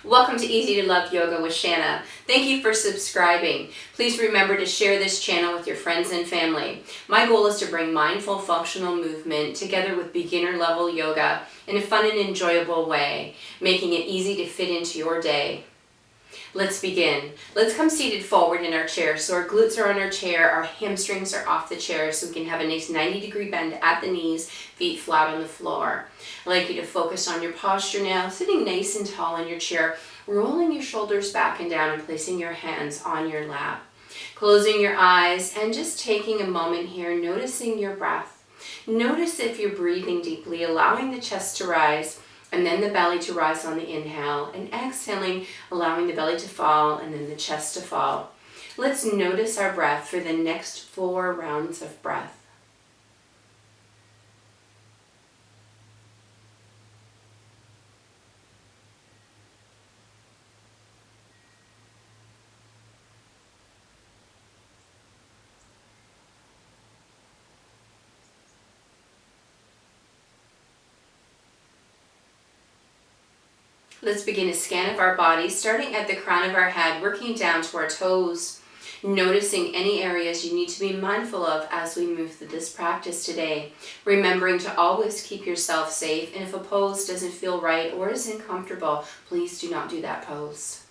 Welcome to Easy to Love Yoga with Shanna. Thank you for subscribing. Please remember to share this channel with your friends and family. My goal is to bring mindful functional movement together with beginner level yoga in a fun and enjoyable way, making it easy to fit into your day. Let's begin. Let's come seated forward in our chair. So our glutes are on our chair, our hamstrings are off the chair, so we can have a nice 90-degree bend at the knees, feet flat on the floor. I'd like you to focus on your posture now, sitting nice and tall in your chair, rolling your shoulders back and down and placing your hands on your lap. Closing your eyes and just taking a moment here, noticing your breath. Notice if you're breathing deeply, allowing the chest to rise, and then the belly to rise on the inhale, and exhaling, allowing the belly to fall and then the chest to fall. Let's notice our breath for the next 4 rounds of breath. Let's begin a scan of our body, starting at the crown of our head, working down to our toes, noticing any areas you need to be mindful of as we move through this practice today. Remembering to always keep yourself safe, and if a pose doesn't feel right or is uncomfortable, please do not do that pose.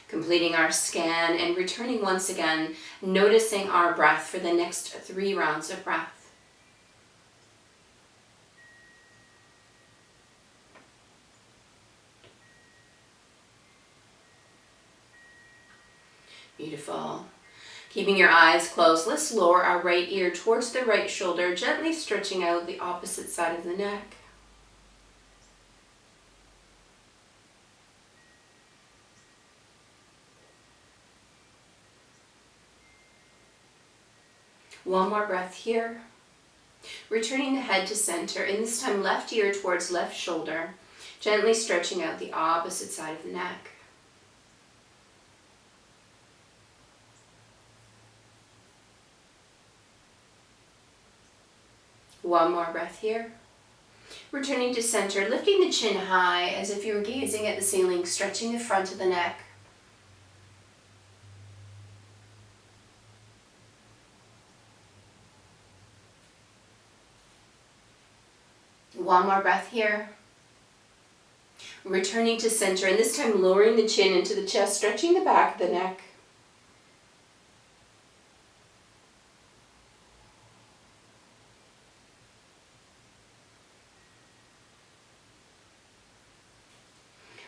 Completing our scan and returning once again, noticing our breath for the next 3 rounds of breath. Beautiful. Keeping your eyes closed, let's lower our right ear towards the right shoulder, gently stretching out the opposite side of the neck. One more breath here. Returning the head to center, and this time left ear towards left shoulder, gently stretching out the opposite side of the neck. One more breath here. Returning to center, lifting the chin high as if you were gazing at the ceiling, stretching the front of the neck. One more breath here. Returning to center, and this time lowering the chin into the chest, stretching the back of the neck.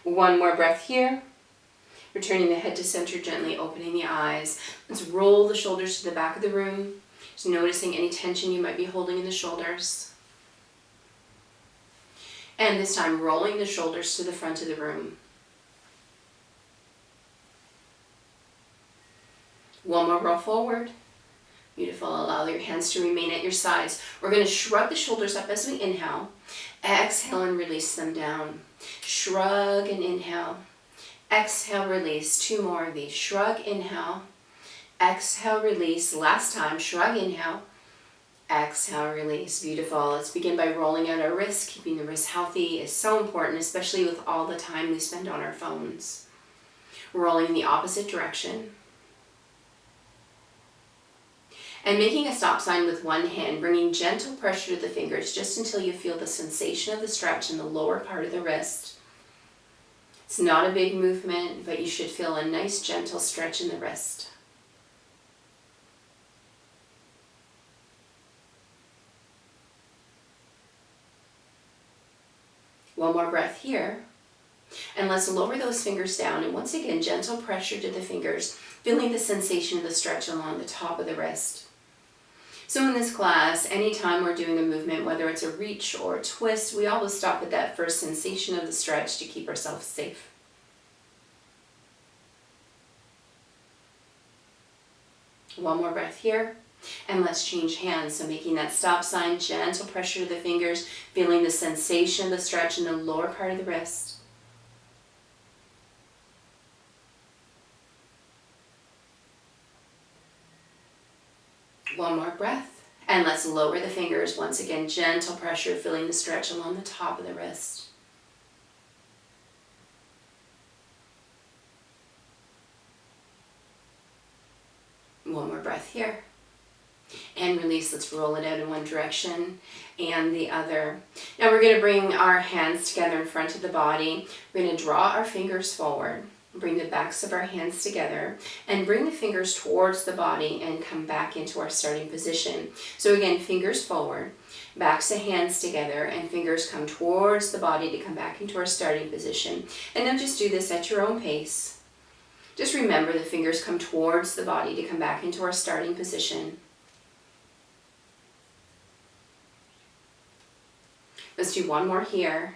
One more breath here. Returning the head to center, gently opening the eyes. Let's roll the shoulders to the back of the room. Just noticing any tension you might be holding in the shoulders. And this time rolling the shoulders to the front of the room. One more roll forward. Beautiful. Allow your hands to remain at your sides. We're going to shrug the shoulders up as we inhale. Exhale and release them down. Shrug and inhale. Exhale, release. 2 more of these. Shrug, inhale. Exhale, release. Last time. Shrug, inhale. Exhale, release. Beautiful. Let's begin by rolling out our wrists. Keeping the wrists healthy is so important, especially with all the time we spend on our phones. Rolling in the opposite direction. And making a stop sign with one hand, bringing gentle pressure to the fingers just until you feel the sensation of the stretch in the lower part of the wrist. It's not a big movement, but you should feel a nice gentle stretch in the wrist. One more breath here. And let's lower those fingers down. And once again, gentle pressure to the fingers, feeling the sensation of the stretch along the top of the wrist. So in this class, anytime we're doing a movement, whether it's a reach or a twist, we always stop at that first sensation of the stretch to keep ourselves safe. One more breath here. And let's change hands. So making that stop sign, gentle pressure to the fingers, feeling the sensation of the stretch in the lower part of the wrist. One more breath. And let's lower the fingers. Once again, gentle pressure, feeling the stretch along the top of the wrist. One more breath here. And release. Let's roll it out in one direction and the other. Now we're going to bring our hands together in front of the body. We're going to draw our fingers forward. Bring the backs of our hands together and bring the fingers towards the body and come back into our starting position. So again, fingers forward, backs of hands together, and fingers come towards the body to come back into our starting position. And now just do this at your own pace. Just remember the fingers come towards the body to come back into our starting position. Let's do one more here.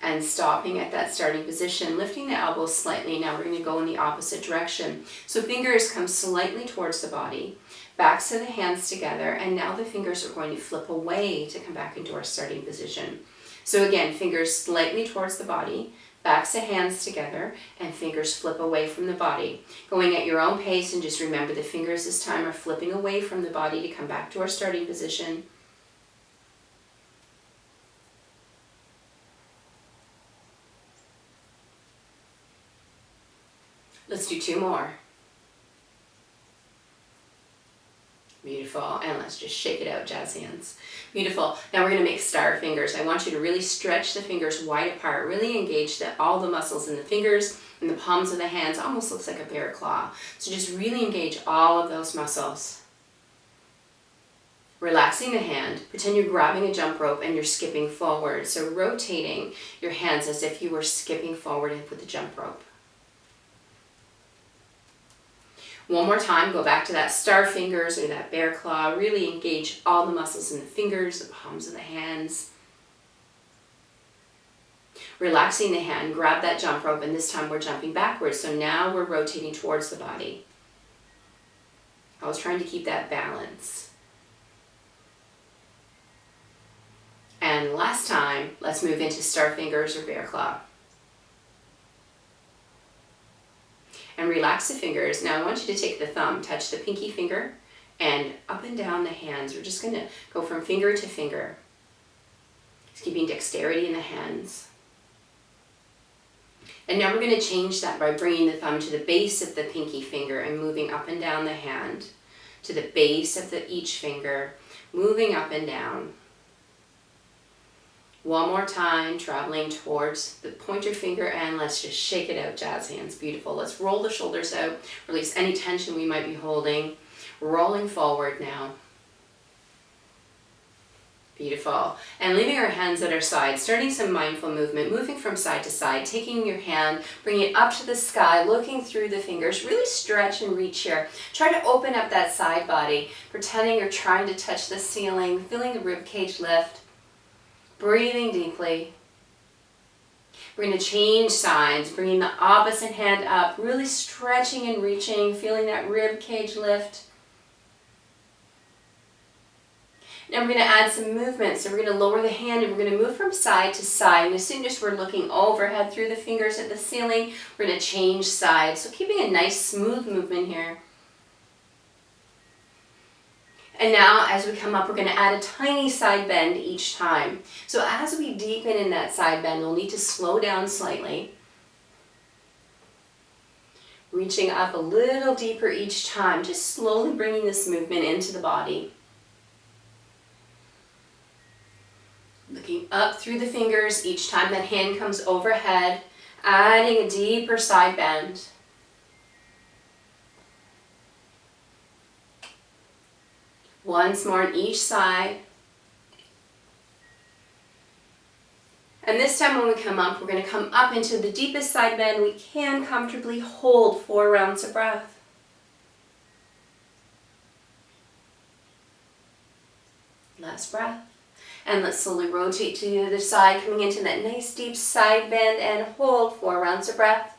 And stopping at that starting position, lifting the elbows slightly. Now we're going to go in the opposite direction. So fingers come slightly towards the body, backs of the hands together, and now the fingers are going to flip away to come back into our starting position. So again, fingers slightly towards the body, backs of hands together, and fingers flip away from the body. Going at your own pace, and just remember the fingers this time are flipping away from the body to come back to our starting position. Let's do two more. Beautiful. And let's just shake it out, jazz hands. Beautiful. Now we're going to make star fingers. I want you to really stretch the fingers wide apart. Really engage all the muscles in the fingers and the palms of the hands. Almost looks like a bear claw. So just really engage all of those muscles. Relaxing the hand. Pretend you're grabbing a jump rope and you're skipping forward. So rotating your hands as if you were skipping forward with the jump rope. One more time, go back to that star fingers or that bear claw. Really engage all the muscles in the fingers, the palms of the hands. Relaxing the hand, grab that jump rope, and this time we're jumping backwards. So now we're rotating towards the body. I was trying to keep that balance. And last time, let's move into star fingers or bear claw. And relax the fingers. Now I want you to take the thumb, touch the pinky finger, and up and down the hands. We're just going to go from finger to finger. Just keeping dexterity in the hands. And now we're going to change that by bringing the thumb to the base of the pinky finger and moving up and down the hand to the base of each finger, moving up and down. One more time, traveling towards the pointer finger, and let's just shake it out, jazz hands. Beautiful. Let's roll the shoulders out, release any tension we might be holding. Rolling forward now. Beautiful. And leaving our hands at our sides, starting some mindful movement, moving from side to side, taking your hand, bringing it up to the sky, looking through the fingers. Really stretch and reach here. Try to open up that side body, pretending you're trying to touch the ceiling, feeling the rib cage lift. Breathing deeply. We're going to change sides, bringing the opposite hand up, really stretching and reaching, feeling that rib cage lift. Now we're going to add some movement. So we're going to lower the hand and we're going to move from side to side. And as soon as we're looking overhead through the fingers at the ceiling, we're going to change sides. So keeping a nice smooth movement here. And now as we come up, we're going to add a tiny side bend each time. So as we deepen in that side bend, we'll need to slow down slightly. Reaching up a little deeper each time, just slowly bringing this movement into the body. Looking up through the fingers each time that hand comes overhead, adding a deeper side bend. Once more on each side. And this time when we come up, we're going to come up into the deepest side bend we can comfortably hold 4 rounds of breath. Last breath. And let's slowly rotate to the other side, coming into that nice deep side bend and hold 4 rounds of breath.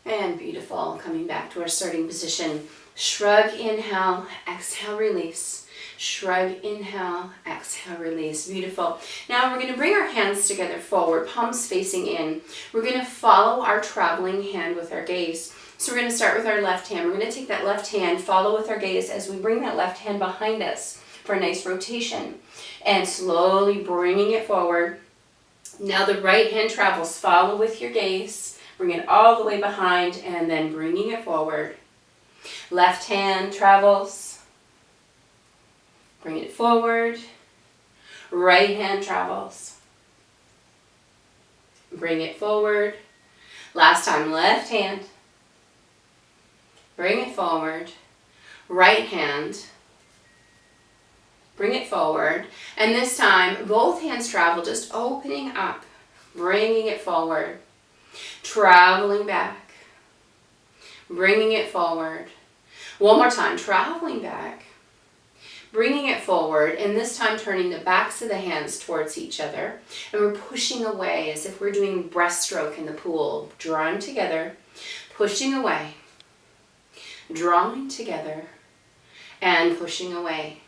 And beautiful. Coming back to our starting position. Shrug, inhale, exhale, release. Shrug, inhale, exhale, release. Beautiful. Now we're going to bring our hands together forward, palms facing in. We're going to follow our traveling hand with our gaze. So we're going to start with our left hand. We're going to take that left hand, follow with our gaze as we bring that left hand behind us for a nice rotation. And slowly bringing it forward. Now the right hand travels, follow with your gaze. Bring it all the way behind and then bringing it forward. Left hand travels. Bring it forward. Right hand travels. Bring it forward. Last time, left hand. Bring it forward. Right hand. Bring it forward. And this time, both hands travel, just opening up. Bringing it forward. Traveling back. Bringing it forward. One more time, traveling back. Bringing it forward, and this time turning the backs of the hands towards each other. And we're pushing away as if we're doing breaststroke in the pool. Drawing together, pushing away. Drawing together, and pushing away.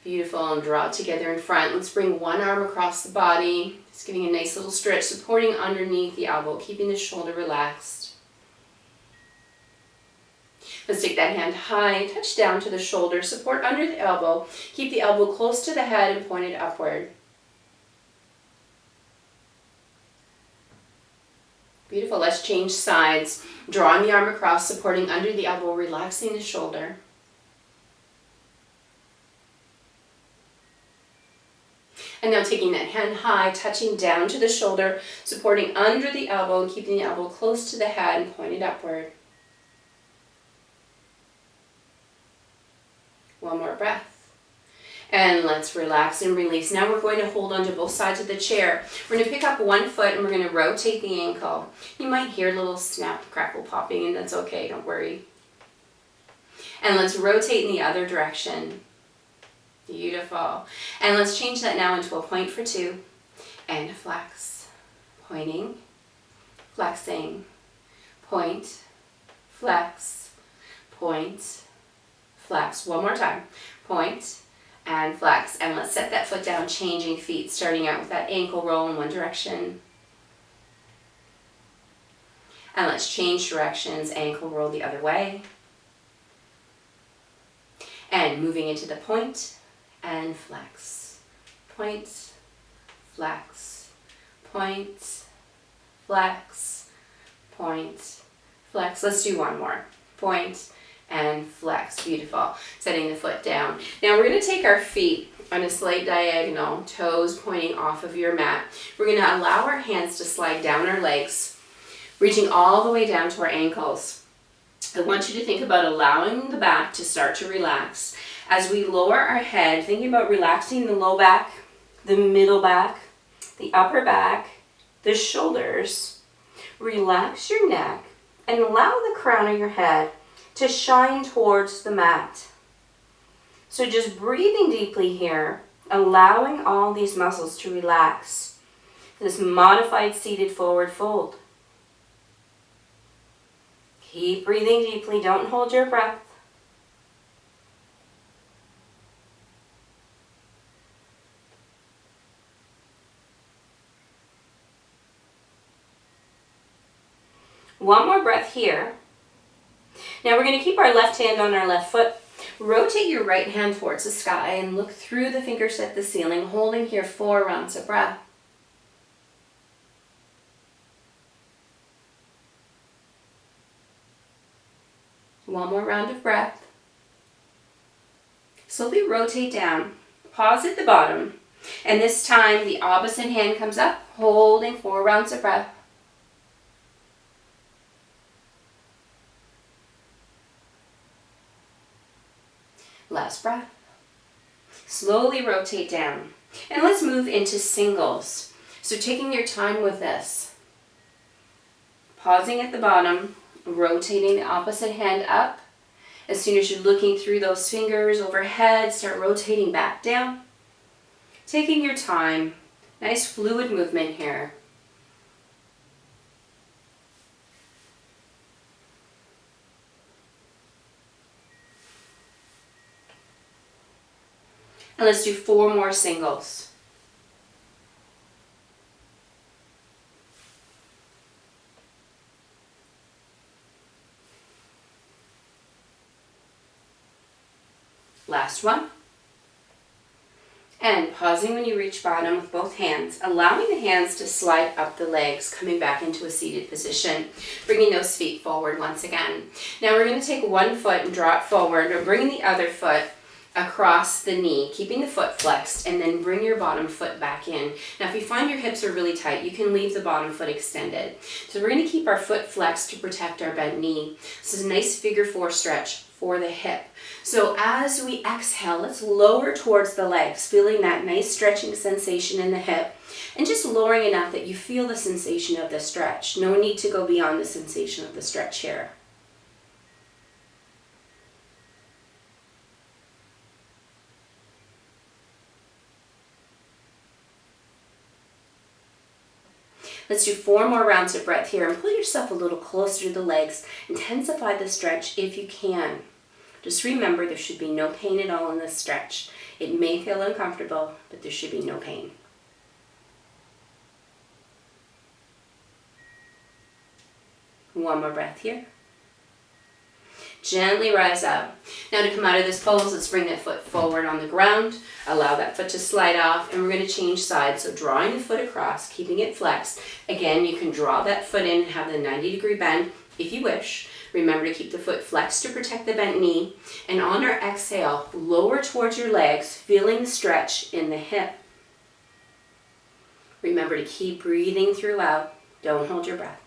Beautiful, and draw together in front. Let's bring one arm across the body. Just giving a nice little stretch, supporting underneath the elbow, keeping the shoulder relaxed. Let's take that hand high, touch down to the shoulder, support under the elbow. Keep the elbow close to the head and pointed upward. Beautiful, let's change sides. Drawing the arm across, supporting under the elbow, relaxing the shoulder. And now taking that hand high, touching down to the shoulder, supporting under the elbow and keeping the elbow close to the head and pointed upward. One more breath. And let's relax and release. Now we're going to hold on to both sides of the chair. We're going to pick up one foot and we're going to rotate the ankle. You might hear a little snap, crackle popping, and that's okay, don't worry. And let's rotate in the other direction. Beautiful. And let's change that now into a point for two. And a flex. Pointing, flexing, point, flex, point, flex. One more time. Point and flex. And let's set that foot down, changing feet, starting out with that ankle roll in one direction. And let's change directions, ankle roll the other way. And moving into the point and flex. Point, flex, point, flex, point, flex. Let's do one more. Point and flex. Beautiful. Setting the foot down. Now we're going to take our feet on a slight diagonal, toes pointing off of your mat. We're going to allow our hands to slide down our legs, reaching all the way down to our ankles. I want you to think about allowing the back to start to relax. As we lower our head, thinking about relaxing the low back, the middle back, the upper back, the shoulders. Relax your neck and allow the crown of your head to shine towards the mat. So just breathing deeply here, allowing all these muscles to relax. This modified seated forward fold. Keep breathing deeply, don't hold your breath. One more breath here. Now we're going to keep our left hand on our left foot. Rotate your right hand towards the sky and look through the fingers at the ceiling, holding here 4 rounds of breath. One more round of breath. Slowly rotate down. Pause at the bottom. And this time the opposite hand comes up, holding 4 rounds of breath. Last breath. Slowly rotate down. And let's move into singles. So taking your time with this. Pausing at the bottom, rotating the opposite hand up. As soon as you're looking through those fingers overhead, start rotating back down. Taking your time. Nice fluid movement here. And let's do 4 more singles. Last one. And pausing when you reach bottom with both hands, allowing the hands to slide up the legs, coming back into a seated position, bringing those feet forward once again. Now we're going to take one foot and draw it forward, or bringing the other foot across the knee, keeping the foot flexed, and then bring your bottom foot back in. Now if you find your hips are really tight, you can leave the bottom foot extended. So we're going to keep our foot flexed to protect our bent knee. This is a nice figure 4 stretch for the hip. So as we exhale, let's lower towards the legs, feeling that nice stretching sensation in the hip, and just lowering enough that you feel the sensation of the stretch. No need to go beyond the sensation of the stretch here. Let's do 4 more rounds of breath here, and pull yourself a little closer to the legs. Intensify the stretch if you can. Just remember, there should be no pain at all in this stretch. It may feel uncomfortable, but there should be no pain. One more breath here. Gently rise up. Now to come out of this pose, let's bring that foot forward on the ground. Allow that foot to slide off, and we're going to change sides. So drawing the foot across, keeping it flexed. Again, you can draw that foot in and have the 90-degree bend if you wish. Remember to keep the foot flexed to protect the bent knee. And on our exhale, lower towards your legs, feeling the stretch in the hip. Remember to keep breathing throughout. Don't hold your breath.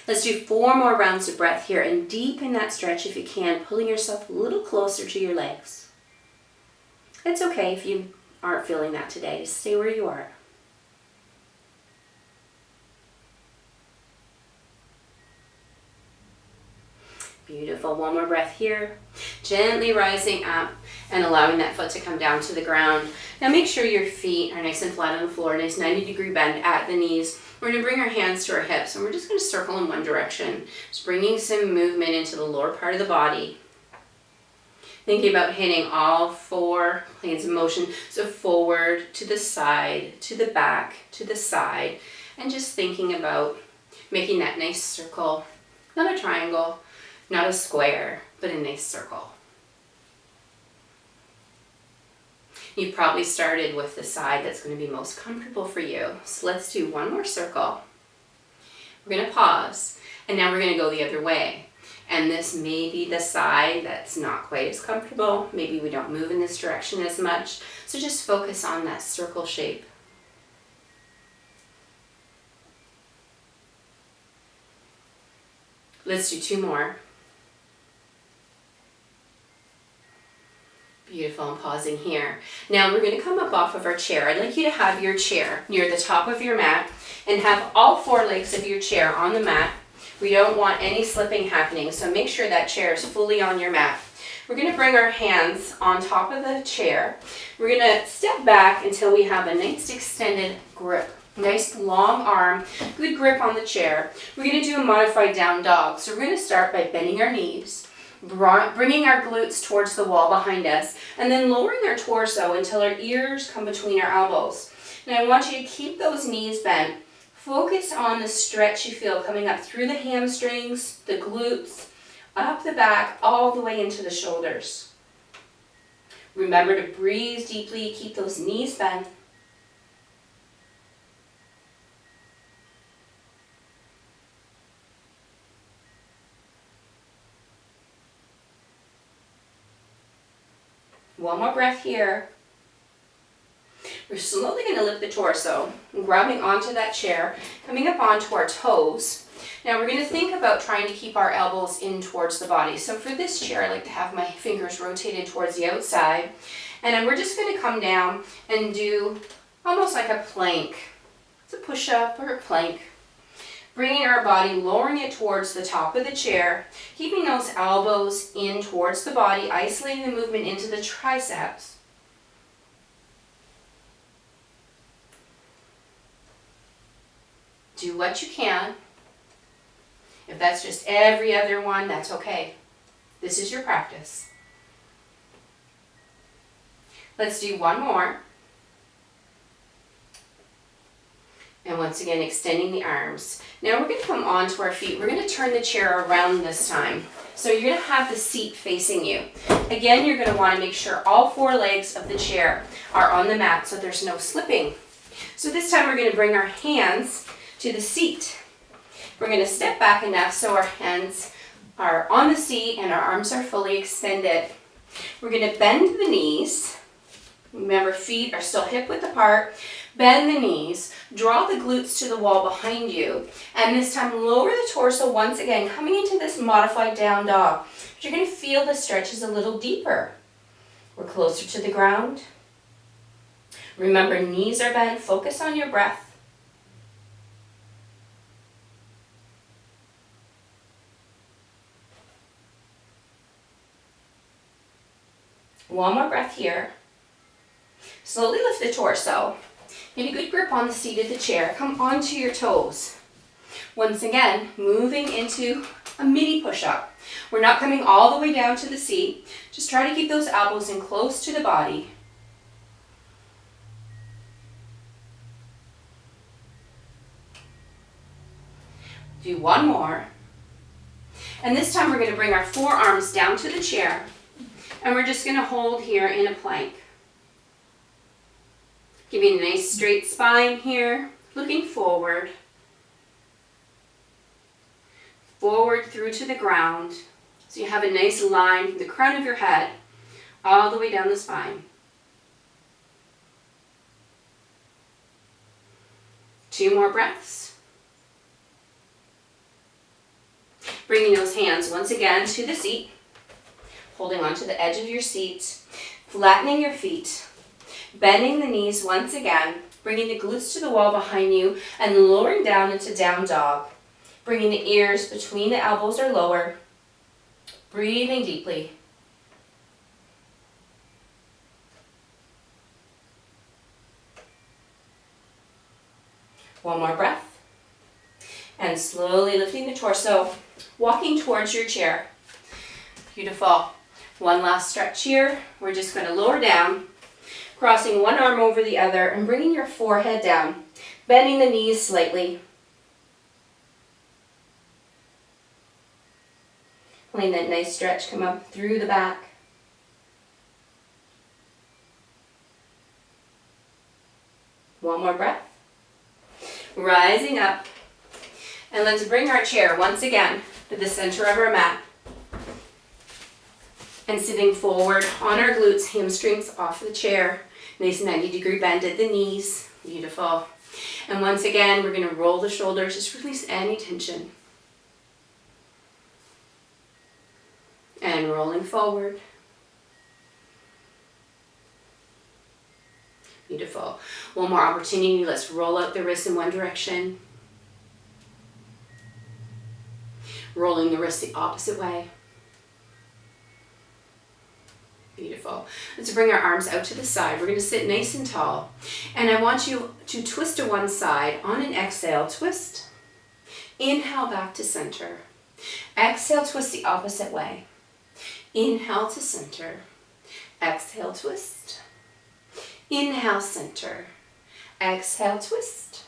Let's do 4 more rounds of breath here, and deepen that stretch if you can, pulling yourself a little closer to your legs. It's okay if you aren't feeling that today. Just stay where you are. Beautiful. One more breath here. Gently rising up and allowing that foot to come down to the ground. Now make sure your feet are nice and flat on the floor, nice 90-degree bend at the knees. We're going to bring our hands to our hips, and we're just going to circle in one direction. Just bringing some movement into the lower part of the body. Thinking about hitting all 4 planes of motion. So forward, to the side, to the back, to the side. And just thinking about making that nice circle. Not a triangle, not a square, but a nice circle. You've probably started with the side that's going to be most comfortable for you. So let's do 1 more circle. We're going to pause, and now we're going to go the other way. And this may be the side that's not quite as comfortable. Maybe we don't move in this direction as much. So just focus on that circle shape. Let's do 2 more. Beautiful, and pausing here. Now we're going to come up off of our chair. I'd like you to have your chair near the top of your mat and have all 4 legs of your chair on the mat. We don't want any slipping happening, so make sure that chair is fully on your mat. We're going to bring our hands on top of the chair. We're going to step back until we have a nice extended grip. Nice long arm, good grip on the chair. We're going to do a modified down dog. So we're going to start by bending our knees, bringing our glutes towards the wall behind us, and then lowering our torso until our ears come between our elbows. Now I want you to keep those knees bent. Focus on the stretch you feel coming up through the hamstrings, the glutes, up the back, all the way into the shoulders. Remember to breathe deeply, keep those knees bent. One more breath here. We're slowly going to lift the torso, grabbing onto that chair, coming up onto our toes. Now we're going to think about trying to keep our elbows in towards the body. So for this chair, I like to have my fingers rotated towards the outside. And we're just going to come down and do almost like a plank. It's a push-up or a plank. Bringing our body, lowering it towards the top of the chair, keeping those elbows in towards the body, isolating the movement into the triceps. Do what you can. If that's just every other one, that's okay. This is your practice. Let's do one more. And once again, extending the arms. Now we're going to come onto our feet. We're going to turn the chair around this time. So you're going to have the seat facing you. Again, you're going to want to make sure all 4 legs of the chair are on the mat so there's no slipping. So this time we're going to bring our hands to the seat. We're going to step back enough so our hands are on the seat and our arms are fully extended. We're going to bend the knees. Remember, feet are still hip width apart. Bend the knees, draw the glutes to the wall behind you, and this time lower the torso once again, coming into this modified down dog. But you're going to feel the stretch is a little deeper. We're closer to the ground. Remember, knees are bent. Focus on your breath. One more breath here. Slowly lift the torso. Get a good grip on the seat of the chair. Come onto your toes. Once again, moving into a mini push-up. We're not coming all the way down to the seat. Just try to keep those elbows in close to the body. Do one more. And this time we're going to bring our forearms down to the chair. And we're just going to hold here in a plank. Give me a nice straight spine here, looking forward. Forward through to the ground. So you have a nice line from the crown of your head all the way down the spine. 2 more breaths. Bringing those hands once again to the seat. Holding onto the edge of your seat. Flattening your feet. Bending the knees once again, bringing the glutes to the wall behind you and lowering down into down dog. Bringing the ears between the elbows or lower. Breathing deeply. One more breath. And slowly lifting the torso, walking towards your chair. Beautiful. One last stretch here. We're just going to lower down. Crossing one arm over the other and bringing your forehead down, bending the knees slightly. Letting that nice stretch come up through the back. One more breath. Rising up. And let's bring our chair once again to the center of our mat. And sitting forward on our glutes, hamstrings off the chair. Nice 90-degree bend at the knees. Beautiful. And once again, we're going to roll the shoulders. Just release any tension. And rolling forward. Beautiful. One more opportunity. Let's roll out the wrists in one direction. Rolling the wrists the opposite way. Beautiful. Let's bring our arms out to the side. We're going to sit nice and tall. And I want you to twist to one side. On an exhale, twist. Inhale back to center. Exhale, twist the opposite way. Inhale to center. Exhale, twist. Inhale, center. Exhale, twist.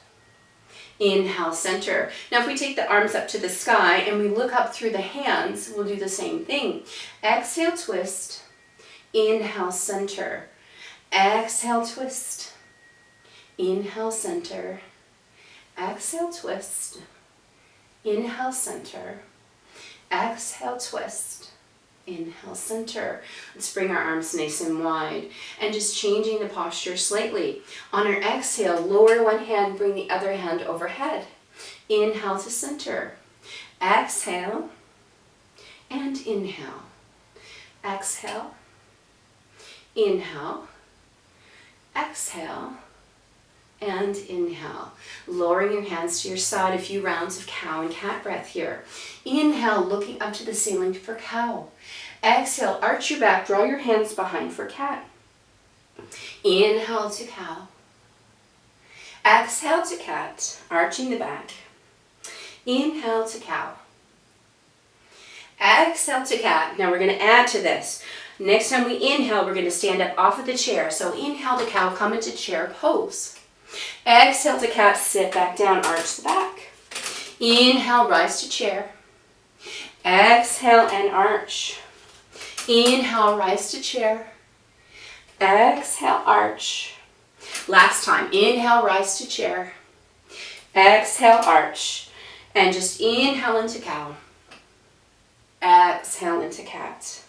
Inhale, center. Now if we take the arms up to the sky and we look up through the hands, we'll do the same thing. Exhale, twist. Inhale, center. Exhale, twist. Inhale, center. Exhale, twist. Inhale, center. Exhale, twist. Inhale, center. Let's bring our arms nice and wide and just changing the posture slightly. On our exhale, lower one hand, bring the other hand overhead. Inhale to center. Exhale and inhale. Exhale. Inhale, exhale, and inhale. Lowering your hands to your side, a few rounds of cow and cat breath here. Inhale, looking up to the ceiling for cow. Exhale, arch your back, draw your hands behind for cat. Inhale to cow. Exhale to cat, arching the back. Inhale to cow. Exhale to cat. Now we're going to add to this. Next time we inhale, we're going to stand up off of the chair. So inhale to cow, come into chair pose. Exhale to cat, sit back down, arch the back. Inhale, rise to chair. Exhale and arch. Inhale, rise to chair. Exhale, arch. Last time, inhale, rise to chair. Exhale, arch. And just inhale into cow. Exhale into cat.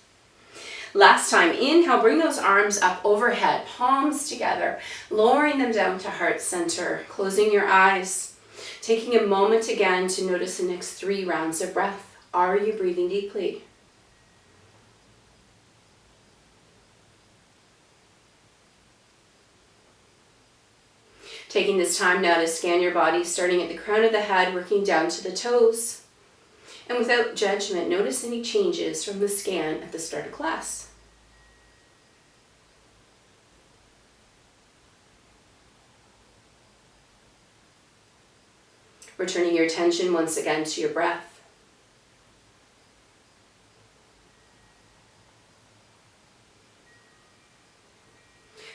Last time, inhale, bring those arms up overhead, palms together, lowering them down to heart center, closing your eyes, taking a moment again to notice the next 3 rounds of breath. Are you breathing deeply? Taking this time now to scan your body, starting at the crown of the head, working down to the toes. And without judgment, notice any changes from the scan at the start of class. Returning your attention once again to your breath.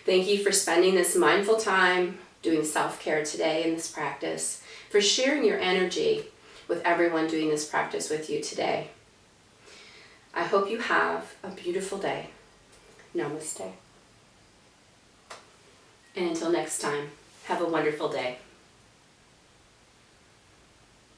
Thank you for spending this mindful time doing self-care today in this practice, for sharing your energy with everyone doing this practice with you today. I hope you have a beautiful day. Namaste. And until next time, have a wonderful day.